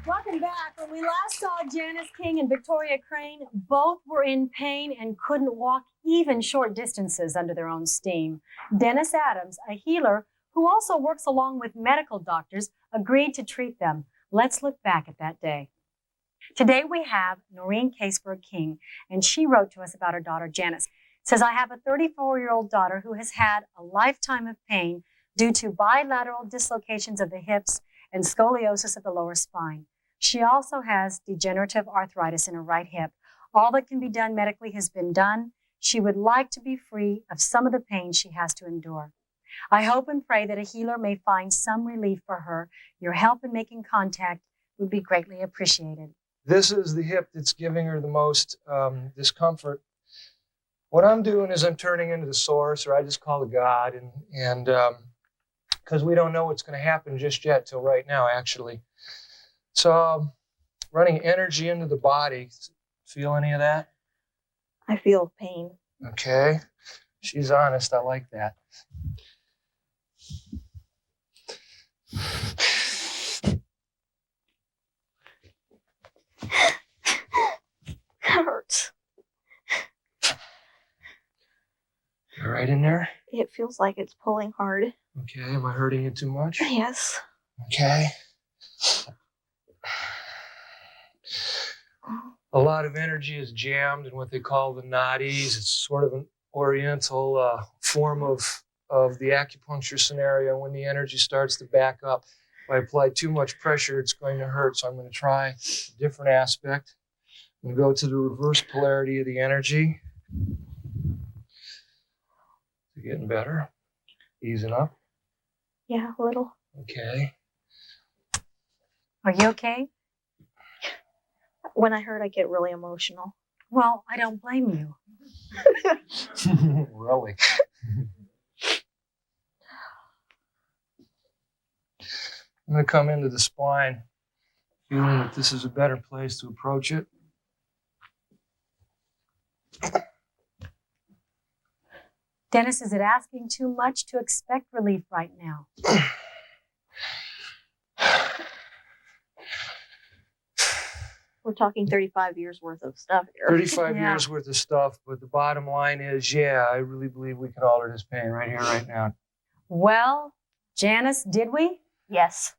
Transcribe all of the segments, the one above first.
Welcome back. When we last saw Janice King and Victoria Crane, both were in pain and couldn't walk even short distances under their own steam. Dennis Adams, a healer who also works along with medical doctors, agreed to treat them. Let's look back at that day. Today we have Noreen Caseberg King, and she wrote to us about her daughter Janice. It says, I have a 34-year-old daughter who has had a lifetime of pain due to bilateral dislocations of the hips and scoliosis of the lower spine. She also has degenerative arthritis in her right hip. All that can be done medically has been done. She would like to be free of some of the pain she has to endure. I hope and pray that a healer may find some relief for her. Your help in making contact would be greatly appreciated. This is the hip that's giving her the most discomfort. What I'm doing is I'm turning into the source, or I just call it God, and because we don't know what's going to happen just yet till right now, actually. So running energy into the body. Feel any of that? I feel pain. Okay. She's honest. I like that. Hurts. You right in there? It feels like it's pulling hard. Okay. Am I hurting you too much? Yes. Okay. A lot of energy is jammed in what they call the nadis. It's sort of an oriental form of the acupuncture scenario. When the energy starts to back up, if I apply too much pressure, it's going to hurt. So I'm going to try a different aspect. I'm going to go to the reverse polarity of the energy. Getting better. Easing up. Yeah, a little. Okay. Are you okay? When I hurt, I get really emotional. Well, I don't blame you. Really? I'm going to come into the spine, feeling that this is a better place to approach it. Dennis, is it asking too much to expect relief right now? We're talking 35 years worth of stuff here. 35 years worth of stuff, but the bottom line is, yeah, I really believe we can alter this pain right here, right now. Well, Janice, did we? Yes.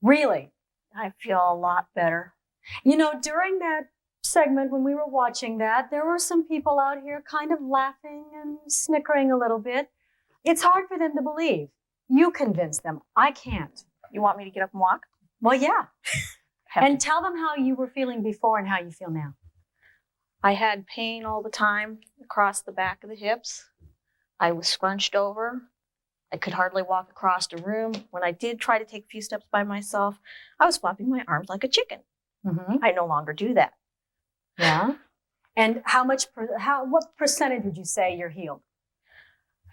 Really? I feel a lot better. You know, during that segment when we were watching that, there were some people out here kind of laughing and snickering a little bit. It's hard for them to believe. You convince them. I can't. You want me to get up and walk? Well, yeah. And tell them how you were feeling before and how you feel now. I had pain all the time across the back of the hips. I was scrunched over. I could hardly walk across the room. When I did try to take a few steps by myself, I was flapping my arms like a chicken. Mm-hmm. I no longer do that. Yeah. And what percentage would you say you're healed?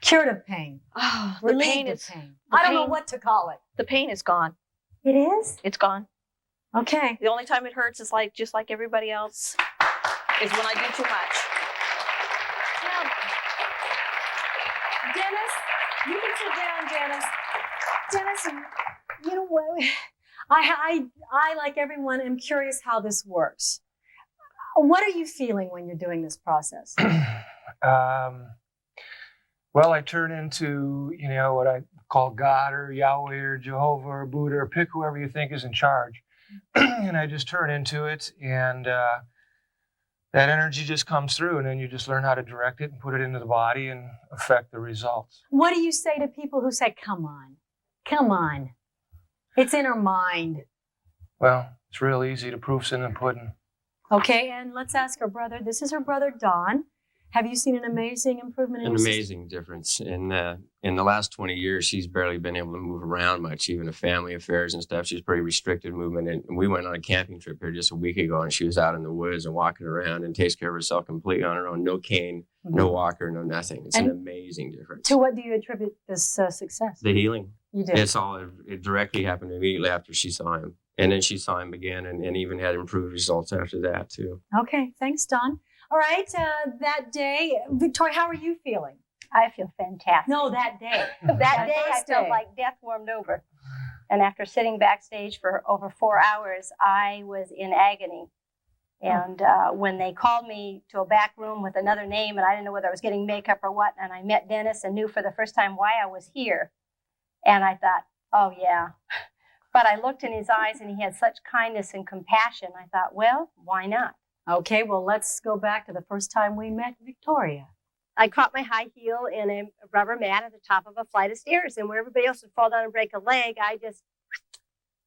Cured of pain. Oh, the Relieved pain of is pain. I don't know what to call it. The pain is gone. It is? It's gone. Okay. The only time it hurts is just like everybody else is when I do too much. Now, Dennis, you can sit down, Janice. Dennis, you know what? I like everyone, am curious how this works. What are you feeling when you're doing this process? Well, I turn into, what I call God or Yahweh or Jehovah or Buddha, or pick whoever you think is in charge. And I just turn into it, and that energy just comes through, and then you just learn how to direct it and put it into the body and affect the results. What do you say to people who say, come on, it's in her mind? Well, it's real easy. The proof's in the pudding. Okay, and let's ask her brother. This is her brother, Don. Have you seen an amazing improvement in An your amazing difference. In the last 20 years, she's barely been able to move around much, even to family affairs and stuff. She's pretty restricted movement. And we went on a camping trip here just a week ago, and she was out in the woods and walking around and takes care of herself completely on her own. No cane, no walker, no nothing. It's an amazing difference. To what do you attribute this success? The healing. You did. It directly happened immediately after she saw him. And then she saw him again and even had improved results after that, too. Okay, thanks, Don. All right, that day, Victoria, how are you feeling? I feel fantastic. No, that day. That day I first felt day. like death warmed over. And after sitting backstage for over 4 hours, I was in agony. And when they called me to a back room with another name, and I didn't know whether I was getting makeup or what, and I met Dennis and knew for the first time why I was here. And I thought, oh, yeah. But I looked in his eyes, and he had such kindness and compassion. I thought, well, why not? Okay, well, let's go back to the first time we met Victoria. I caught my high heel in a rubber mat at the top of a flight of stairs, and where everybody else would fall down and break a leg, I just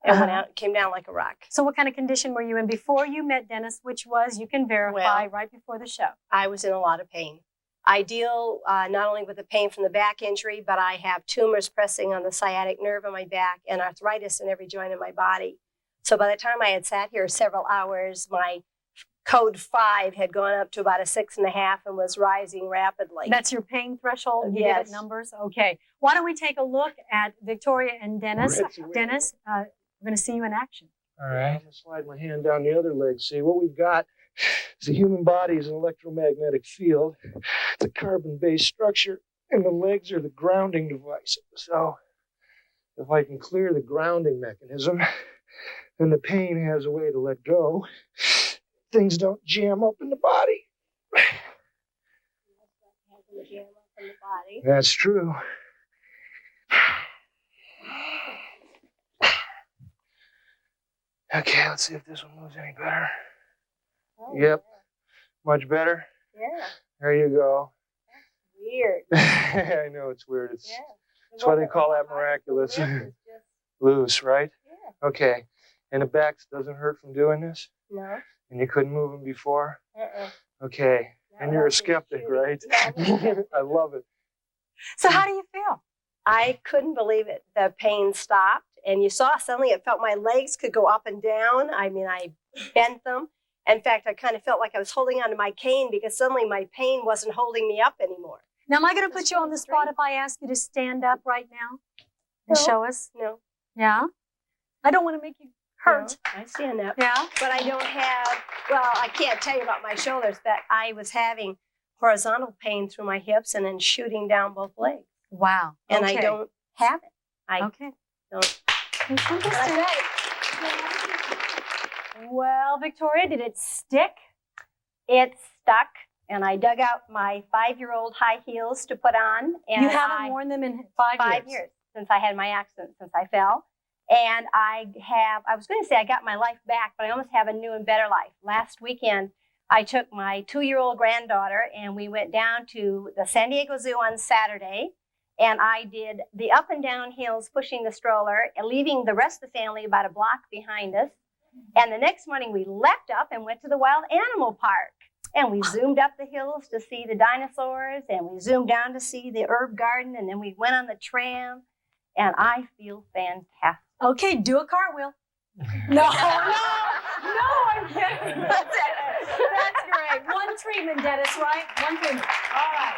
went out and came down like a rock. So what kind of condition were you in before you met Dennis, which was, you can verify, right before the show? I was in a lot of pain. I deal not only with the pain from the back injury, but I have tumors pressing on the sciatic nerve in my back and arthritis in every joint in my body. So by the time I had sat here several hours, my code 5 had gone up to about a 6.5 and was rising rapidly. That's your pain threshold? You Yes. give it numbers? Okay. Why don't we take a look at Victoria and Dennis? Dennis, we're going to see you in action. All right. I'm going to slide my hand down the other leg. See, what we've got is the human body is an electromagnetic field. It's a carbon-based structure, and the legs are the grounding device. So if I can clear the grounding mechanism, then the pain has a way to let go. Things don't jam up in the body. That's true. Okay, let's see if this one moves any better. Oh, Yep. Much better? Yeah. There you go. Weird. I know it's weird. That's why they call that miraculous. Loose, right? Yeah. Okay. And the back doesn't hurt from doing this? No. And you couldn't move them before? Uh-uh. Okay. And you're a skeptic, right? Yeah. I love it. So how do you feel? I couldn't believe it. The pain stopped, and you saw suddenly it felt my legs could go up and down. I mean, I bent them. In fact, I kind of felt like I was holding onto my cane because suddenly my pain wasn't holding me up anymore. Now, am I going to put you on the spot if I ask you to stand up right now and No. show us? No. Yeah? I don't want to make you hurt. No, I stand up. Yeah? But I don't have, well, I can't tell you about my shoulders, but I was having horizontal pain through my hips and then shooting down both legs. Wow. And Okay. I don't have it. I Okay. don't. That's interesting. Okay. Well, Victoria, did it stick? It stuck, and I dug out my 5-year-old high heels to put on. And You haven't worn them in 5 years? 5 years since I had my accident, since I fell. And I was going to say I got my life back, but I almost have a new and better life. Last weekend, I took my 2-year-old granddaughter, and we went down to the San Diego Zoo on Saturday. And I did the up and down hills pushing the stroller and leaving the rest of the family about a block behind us. And the next morning we leapt up and went to the wild animal park. And we zoomed up the hills to see the dinosaurs, and we zoomed down to see the herb garden, and then we went on the tram. And I feel fantastic. Okay, do a cartwheel. No, I'm kidding. That's great. One treatment, Dennis, right? One treatment. All right.